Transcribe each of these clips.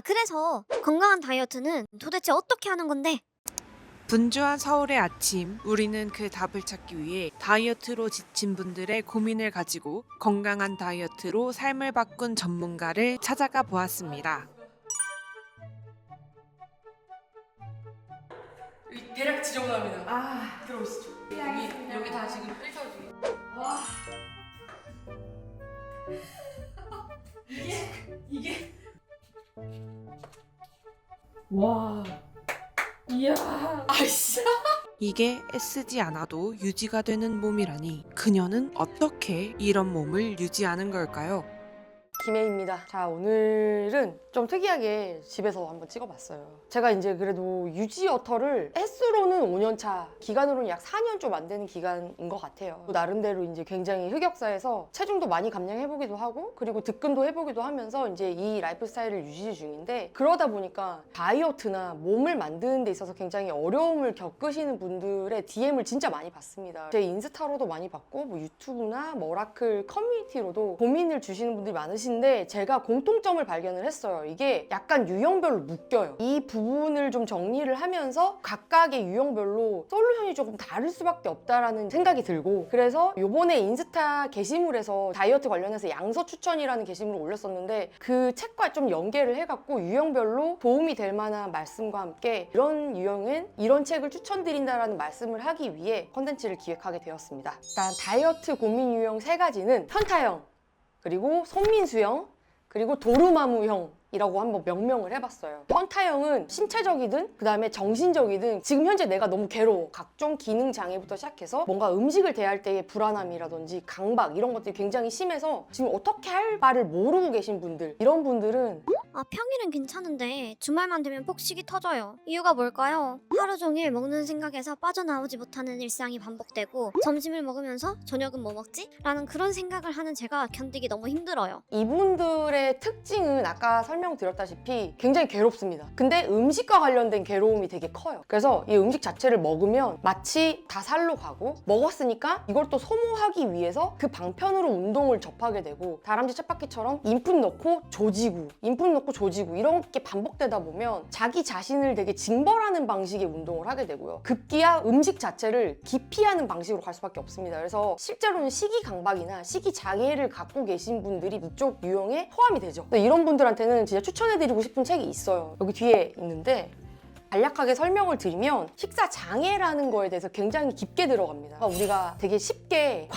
그래서 건강한 다이어트는 도대체 어떻게 하는 건데? 분주한 서울의 아침, 우리는 그 답을 찾기 위해 다이어트로 지친 분들의 고민을 가지고 건강한 다이어트로 삶을 바꾼 전문가를 찾아가 보았습니다. 대략 지정답니다. 들어오시죠. 여기 다 지금 필터 중에. 와. 이게 와. 이야. 아이씨. 이게 애쓰지 않아도 유지가 되는 몸이라니 그녀는 어떻게 이런 몸을 유지하는 걸까요? 김혜입니다. 자, 오늘은 좀 특이하게 집에서 한번 찍어봤어요. 제가 이제 그래도 유지 어터를 횟수로는 5년 차, 기간으로는 약 4년 좀 안 되는 기간인 것 같아요. 나름대로 이제 굉장히 흑역사에서 체중도 많이 감량해보기도 하고, 그리고 득금도 해보기도 하면서 이제 이 라이프 스타일을 유지 중인데, 그러다 보니까 다이어트나 몸을 만드는 데 있어서 굉장히 어려움을 겪으시는 분들의 DM을 진짜 많이 받습니다. 제 인스타로도 많이 받고, 뭐 유튜브나 머라클 커뮤니티로도 고민을 주시는 분들이 많으신데, 제가 공통점을 발견을 했어요. 이게 약간 유형별로 묶여요. 이 부분을 좀 정리를 하면서 각각의 유형별로 솔루션이 조금 다를 수밖에 없다라는 생각이 들고, 그래서 요번에 인스타 게시물에서 다이어트 관련해서 양서 추천이라는 게시물을 올렸었는데, 그 책과 좀 연계를 해갖고 유형별로 도움이 될 만한 말씀과 함께 이런 유형은 이런 책을 추천드린다라는 말씀을 하기 위해 컨텐츠를 기획하게 되었습니다. 일단 다이어트 고민 유형 3가지는 현타형, 그리고 손민수형, 그리고 도루마무형이라고 한번 명명을 해봤어요. 현타형은 신체적이든 그 다음에 정신적이든 지금 현재 내가 너무 괴로워. 각종 기능 장애부터 시작해서 뭔가 음식을 대할 때의 불안함이라든지 강박 이런 것들이 굉장히 심해서 지금 어떻게 할 바를 모르고 계신 분들, 이런 분들은 평일은 괜찮은데 주말만 되면 폭식이 터져요. 이유가 뭘까요? 하루 종일 먹는 생각에서 빠져나오지 못하는 일상이 반복되고, 점심을 먹으면서 저녁은 뭐 먹지? 라는 그런 생각을 하는 제가 견디기 너무 힘들어요. 이분들의 특징은 아까 설명드렸다시피 굉장히 괴롭습니다. 근데 음식과 관련된 괴로움이 되게 커요. 그래서 이 음식 자체를 먹으면 마치 다 살로 가고, 먹었으니까 이걸 또 소모하기 위해서 그 방편으로 운동을 접하게 되고, 다람쥐 쳇바퀴처럼 인풋 넣고 조지고 인풋 넣고 조지고 이렇게 반복되다 보면 자기 자신을 되게 징벌하는 방식의 운동을 하게 되고요. 급기야 음식 자체를 기피하는 방식으로 갈 수밖에 없습니다. 그래서 실제로는 식이강박이나 식이장애를 갖고 계신 분들이 이쪽 유형에 포함이 되죠. 이런 분들한테는 진짜 추천해드리고 싶은 책이 있어요. 여기 뒤에 있는데, 간략하게 설명을 드리면 식사 장애라는 거에 대해서 굉장히 깊게 들어갑니다. 그러니까 우리가 되게 쉽게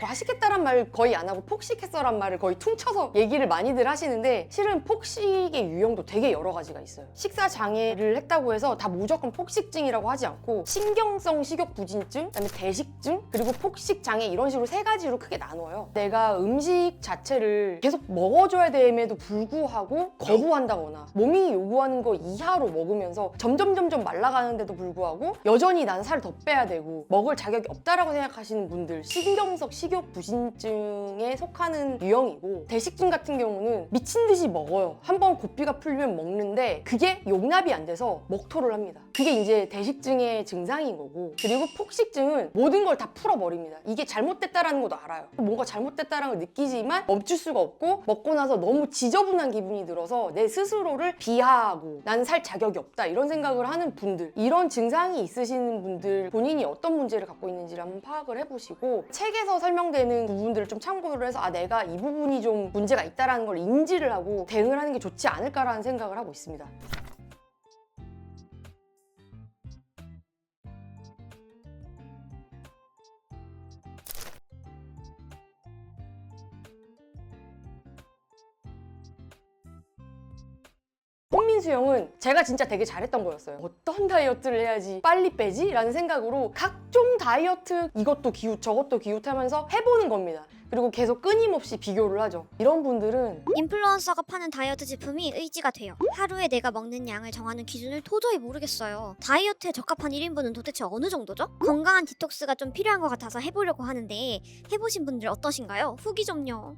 과식했다란 말 거의 안 하고 폭식했어란 말을 거의 퉁쳐서 얘기를 많이들 하시는데, 실은 폭식의 유형도 되게 여러 가지가 있어요. 식사 장애를 했다고 해서 다 무조건 폭식증이라고 하지 않고, 신경성 식욕 부진증, 그다음에 대식증, 그리고 폭식 장애, 이런 식으로 3가지로 크게 나눠요. 내가 음식 자체를 계속 먹어줘야 됨에도 불구하고 거부한다거나 몸이 요구하는 거 이하로 먹으면서 점점 말라가는데도 불구하고 여전히 난 살 더 빼야 되고 먹을 자격이 없다라고 생각하시는 분들, 신경성 식욕 부진증에 속하는 유형이고, 대식증 같은 경우는 미친 듯이 먹어요. 한번 고삐가 풀리면 먹는데 그게 용납이 안 돼서 먹토를 합니다. 그게 이제 대식증의 증상인 거고, 그리고 폭식증은 모든 걸 다 풀어버립니다. 이게 잘못됐다라는 것도 알아요. 뭔가 잘못됐다라는 걸 느끼지만 멈출 수가 없고, 먹고 나서 너무 지저분한 기분이 들어서 내 스스로를 비하하고 난 살 자격이 없다 이런 생각을 하는 분들, 이런 증상이 있으시는 분들, 본인이 어떤 문제를 갖고 있는지를 한번 파악을 해보시고, 책에서 설명되는 부분들을 좀 참고를 해서 내가 이 부분이 좀 문제가 있다는 걸 인지를 하고 대응을 하는 게 좋지 않을까라는 생각을 하고 있습니다. 손민수형은 제가 진짜 되게 잘했던 거였어요. 어떤 다이어트를 해야지 빨리 빼지? 라는 생각으로 각종 다이어트, 이것도 기웃 저것도 기웃 하면서 해보는 겁니다. 그리고 계속 끊임없이 비교를 하죠. 이런 분들은 인플루언서가 파는 다이어트 제품이 의지가 돼요. 하루에 내가 먹는 양을 정하는 기준을 도저히 모르겠어요. 다이어트에 적합한 1인분은 도대체 어느 정도죠? 건강한 디톡스가 좀 필요한 것 같아서 해보려고 하는데, 해보신 분들 어떠신가요? 후기 좀요.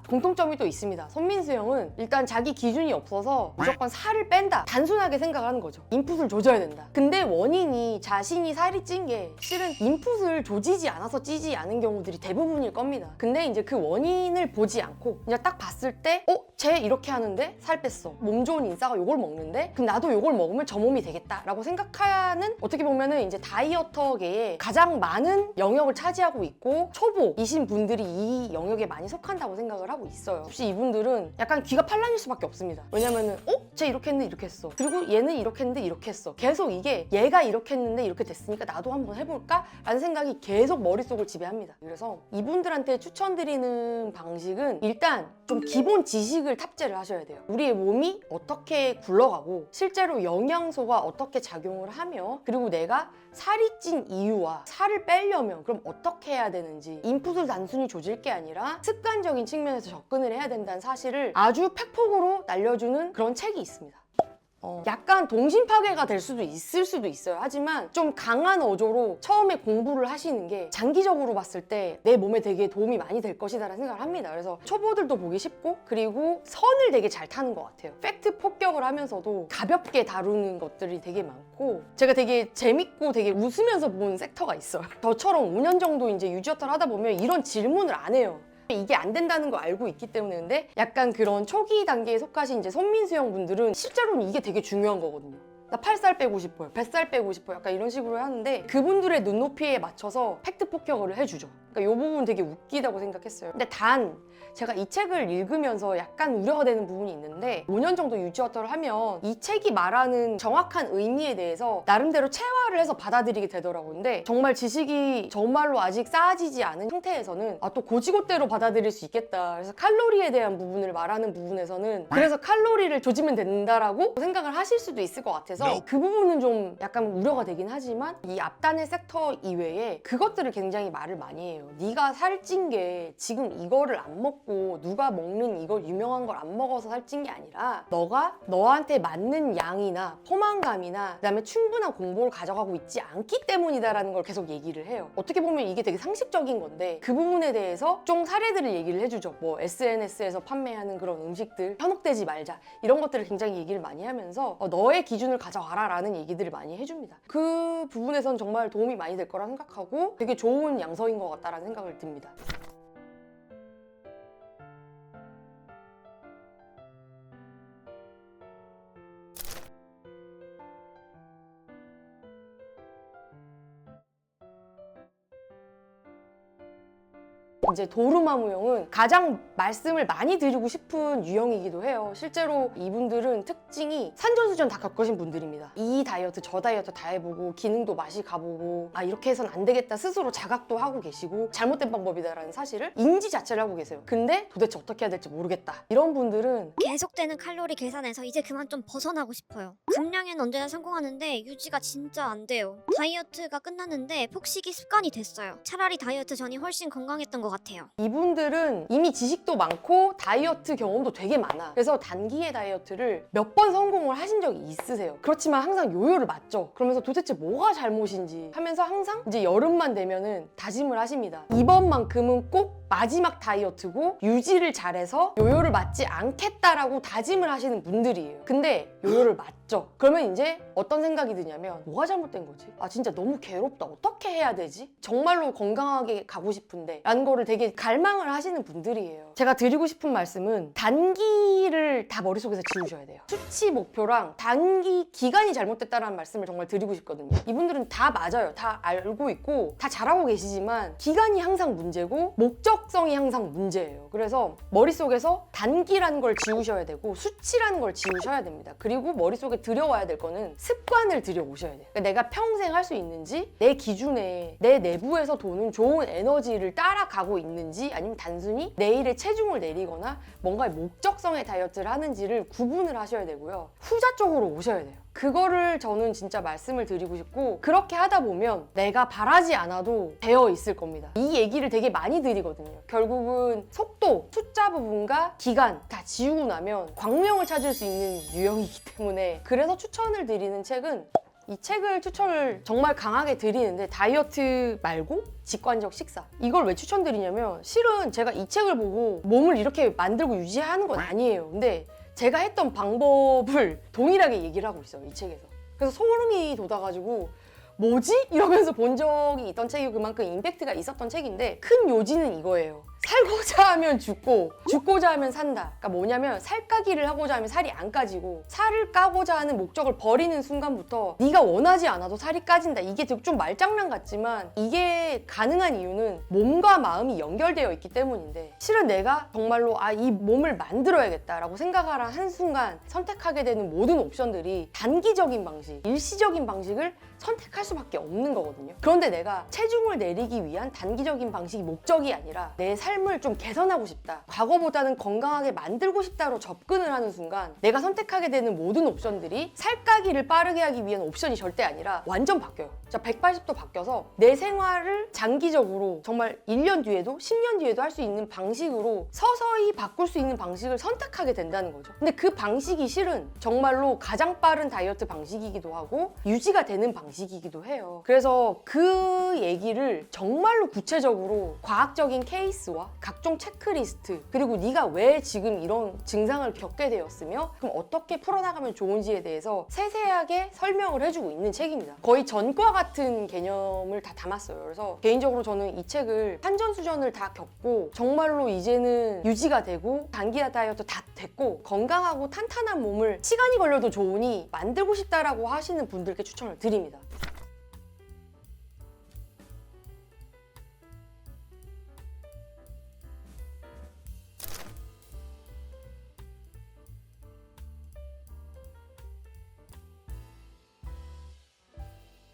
공통점이 또 있습니다. 손민수형은 일단 자기 기준이 없어서 무조건 살을 뺀다, 단순하게 생각을 하는 거죠. 인풋을 조져야 된다. 근데 원인이 자신이 살이 찐 게 실은 인풋을 조지지 않아서 찌지 않은 경우들이 대부분일 겁니다. 근데 이제 그 원인을 보지 않고 그냥 딱 봤을 때 쟤 이렇게 하는데 살 뺐어. 몸 좋은 인싸가 요걸 먹는데 그럼 나도 요걸 먹으면 저 몸이 되겠다라고 생각하는 어떻게 보면은 이제 다이어터계에 가장 많은 영역을 차지하고 있고 초보이신 분들이 이 영역에 많이 속한다고 생각을 하고 있어요. 혹시 이분들은 약간 귀가 판란일 수밖에 없습니다. 왜냐면은 쟤 이렇게 했는데 이렇게 했어. 그리고 얘는 이렇게 했는데 이렇게 했어. 계속 이게 얘가 이렇게 했는데 이렇게 됐으니까 나도 한번 해볼까? 라는 생각이 계속 머릿속을 지배합니다. 그래서 이분들한테 추천드리는 방식은 일단 좀 기본 지식을 탑재를 하셔야 돼요. 우리의 몸이 어떻게 굴러가고 실제로 영양소가 어떻게 작용을 하며 그리고 내가 살이 찐 이유와 살을 빼려면 그럼 어떻게 해야 되는지 인풋을 단순히 조질 게 아니라 습관적인 측면에서 접근을 해야 된다는 사실을 아주 팩폭으로 날려주는 그런 책이 있습니다. 약간 동심 파괴가 될 수도 있을 수도 있어요. 하지만 좀 강한 어조로 처음에 공부를 하시는 게 장기적으로 봤을 때 내 몸에 되게 도움이 많이 될 것이다라는 생각을 합니다. 그래서 초보들도 보기 쉽고 그리고 선을 되게 잘 타는 것 같아요. 팩트 폭격을 하면서도 가볍게 다루는 것들이 되게 많고 제가 되게 재밌고 되게 웃으면서 본 섹터가 있어요. 저처럼 5년 정도 이제 유지어터를 하다 보면 이런 질문을 안 해요. 이게 안 된다는 거 알고 있기 때문에. 근데 약간 그런 초기 단계에 속하신 이제 손민수형 분들은 실제로는 이게 되게 중요한 거거든요. 나 8살 빼고 싶어요. 100살 빼고 싶어요. 약간 이런 식으로 하는데 그분들의 눈높이에 맞춰서 팩트 폭격을 해주죠. 그러니까 이 부분 되게 웃기다고 생각했어요. 근데 단 제가 이 책을 읽으면서 약간 우려가 되는 부분이 있는데 5년 정도 유지어터를 하면 이 책이 말하는 정확한 의미에 대해서 나름대로 체화를 해서 받아들이게 되더라고요. 근데 정말 지식이 정말로 아직 쌓아지지 않은 상태에서는 또 고지고대로 받아들일 수 있겠다. 그래서 칼로리에 대한 부분을 말하는 부분에서는 그래서 칼로리를 조지면 된다라고 생각을 하실 수도 있을 것 같아서 그 부분은 좀 약간 우려가 되긴 하지만 이 앞단의 섹터 이외에 그것들을 굉장히 말을 많이 해요. 네가 살찐 게 지금 이거를 안 먹고 누가 먹는 이걸 유명한 걸 안 먹어서 살찐 게 아니라 너가 너한테 맞는 양이나 포만감이나 그다음에 충분한 공복을 가져가고 있지 않기 때문이다라는 걸 계속 얘기를 해요. 어떻게 보면 이게 되게 상식적인 건데 그 부분에 대해서 좀 사례들을 얘기를 해주죠. 뭐 SNS에서 판매하는 그런 음식들 현혹되지 말자 이런 것들을 굉장히 얘기를 많이 하면서 너의 기준을 가져와라 라는 얘기들을 많이 해줍니다. 그 부분에선 정말 도움이 많이 될 거라 생각하고 되게 좋은 양서인 것 같다라는 생각을 듭니다. 이제 도루마무형은 가장 말씀을 많이 드리고 싶은 유형이기도 해요. 실제로 이분들은 특징이 산전수전 다 겪으신 분들입니다. 이 다이어트 저 다이어트 다 해보고 기능도 맛이 가보고 이렇게 해선 안 되겠다 스스로 자각도 하고 계시고 잘못된 방법이다라는 사실을 인지 자체를 하고 계세요. 근데 도대체 어떻게 해야 될지 모르겠다. 이런 분들은 계속되는 칼로리 계산에서 이제 그만 좀 벗어나고 싶어요. 감량엔 언제나 성공하는데 유지가 진짜 안 돼요. 다이어트가 끝났는데 폭식이 습관이 됐어요. 차라리 다이어트 전이 훨씬 건강했던 것 같아요. 이분들은 이미 지식도 많고 다이어트 경험도 되게 많아. 그래서 단기의 다이어트를 몇 번 성공을 하신 적이 있으세요. 그렇지만 항상 요요를 맞죠. 그러면서 도대체 뭐가 잘못인지 하면서 항상 이제 여름만 되면은 다짐을 하십니다. 이번만큼은 꼭 마지막 다이어트고 유지를 잘해서 요요를 맞지 않겠다라고 다짐을 하시는 분들이에요. 근데 요요를 맞죠. 그러면 이제 어떤 생각이 드냐면 뭐가 잘못된 거지? 진짜 너무 괴롭다. 어떻게 해야 되지? 정말로 건강하게 가고 싶은데 라는 거를 되게 갈망을 하시는 분들이에요. 제가 드리고 싶은 말씀은 단기를 다 머릿속에서 지우셔야 돼요. 수치 목표랑 단기 기간이 잘못됐다는 말씀을 정말 드리고 싶거든요. 이분들은 다 맞아요. 다 알고 있고 다 잘하고 계시지만 기간이 항상 문제고 목적성이 항상 문제예요. 그래서 머릿속에서 단기라는 걸 지우셔야 되고 수치라는 걸 지우셔야 됩니다. 그리고 머릿속에 들여와야 될 거는 습관을 들여오셔야 돼요. 그러니까 내가 평생 할 수 있는지 내 기준에 내 내부에서 도는 좋은 에너지를 따라가고 있는지 아니면 단순히 내일의 체중을 내리거나 뭔가 목적성의 다이어트를 하는지를 구분을 하셔야 되고요. 후자 쪽으로 오셔야 돼요. 그거를 저는 진짜 말씀을 드리고 싶고 그렇게 하다 보면 내가 바라지 않아도 되어 있을 겁니다. 이 얘기를 되게 많이 드리거든요. 결국은 속도, 숫자 부분과 기간 다 지우고 나면 광명을 찾을 수 있는 유형이기 때문에 그래서 추천을 드리는 책은 이 책을 추천을 정말 강하게 드리는데 다이어트 말고 직관적 식사 이걸 왜 추천드리냐면 실은 제가 이 책을 보고 몸을 이렇게 만들고 유지하는 건 아니에요. 근데 제가 했던 방법을 동일하게 얘기를 하고 있어요. 이 책에서. 그래서 소름이 돋아가지고 뭐지? 이러면서 본 적이 있던 책이고 그만큼 임팩트가 있었던 책인데 큰 요지는 이거예요. 살고자 하면 죽고 죽고자 하면 산다. 그러니까 뭐냐면 살까기를 하고자 하면 살이 안 까지고 살을 까고자 하는 목적을 버리는 순간부터 네가 원하지 않아도 살이 까진다. 이게 좀 말장난 같지만 이게 가능한 이유는 몸과 마음이 연결되어 있기 때문인데 실은 내가 정말로 이 몸을 만들어야겠다라고 생각하는 한순간 선택하게 되는 모든 옵션들이 단기적인 방식, 일시적인 방식을 선택할 수밖에 없는 거거든요. 그런데 내가 체중을 내리기 위한 단기적인 방식이 목적이 아니라 내 삶을 좀 개선하고 싶다. 과거보다는 건강하게 만들고 싶다로 접근을 하는 순간 내가 선택하게 되는 모든 옵션들이 살까기를 빠르게 하기 위한 옵션이 절대 아니라 완전 바뀌어요. 자, 180도 바뀌어서 내 생활을 장기적으로 정말 1년 뒤에도 10년 뒤에도 할 수 있는 방식으로 서서히 바꿀 수 있는 방식을 선택하게 된다는 거죠. 근데 그 방식이 실은 정말로 가장 빠른 다이어트 방식이기도 하고 유지가 되는 방식이기도 해요. 그래서 그 얘기를 정말로 구체적으로 과학적인 케이스와 각종 체크리스트 그리고 네가 왜 지금 이런 증상을 겪게 되었으며 그럼 어떻게 풀어나가면 좋은지에 대해서 세세하게 설명을 해주고 있는 책입니다. 거의 전과 같은 개념을 다 담았어요. 그래서 개인적으로 저는 이 책을 산전수전을 다 겪고 정말로 이제는 유지가 되고 단기 다이어트 다 됐고 건강하고 탄탄한 몸을 시간이 걸려도 좋으니 만들고 싶다라고 하시는 분들께 추천을 드립니다.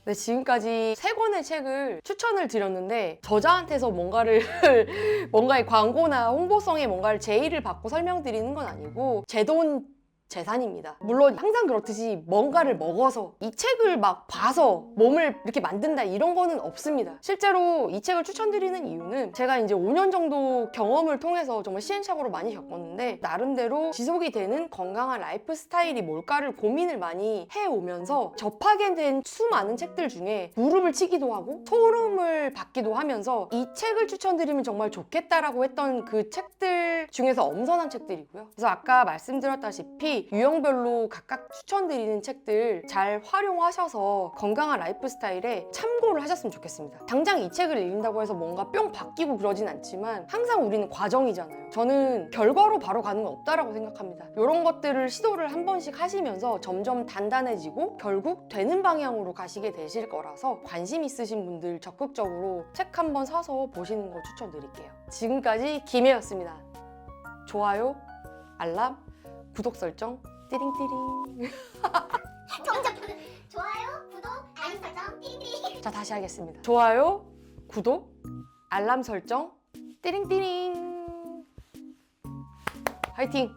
네, 지금까지 3권의 책을 추천을 드렸는데 저자한테서 뭔가의 광고나 홍보성에 뭔가를 제의를 받고 설명드리는 건 아니고 제 돈 재산입니다. 물론 항상 그렇듯이 뭔가를 먹어서 이 책을 막 봐서 몸을 이렇게 만든다 이런 거는 없습니다. 실제로 이 책을 추천드리는 이유는 제가 이제 5년 정도 경험을 통해서 정말 시행착오를 많이 겪었는데 나름대로 지속이 되는 건강한 라이프 스타일이 뭘까를 고민을 많이 해오면서 접하게 된 수많은 책들 중에 무릎을 치기도 하고 소름을 받기도 하면서 이 책을 추천드리면 정말 좋겠다라고 했던 그 책들 중에서 엄선한 책들이고요. 그래서 아까 말씀드렸다시피 유형별로 각각 추천드리는 책들 잘 활용하셔서 건강한 라이프 스타일에 참고를 하셨으면 좋겠습니다. 당장 이 책을 읽는다고 해서 뭔가 뿅 바뀌고 그러진 않지만 항상 우리는 과정이잖아요. 저는 결과로 바로 가는 건 없다라고 생각합니다. 이런 것들을 시도를 한 번씩 하시면서 점점 단단해지고 결국 되는 방향으로 가시게 되실 거라서 관심 있으신 분들 적극적으로 책 한번 사서 보시는 거 추천드릴게요. 지금까지 김혜였습니다. 좋아요, 알람, 구독 설정 띠링띠링. 정답 좋아요, 구독, 알림 설정, 띠링띠링. 자, 다시 하겠습니다. 좋아요, 구독, 알람 설정 띠링띠링. 화이팅!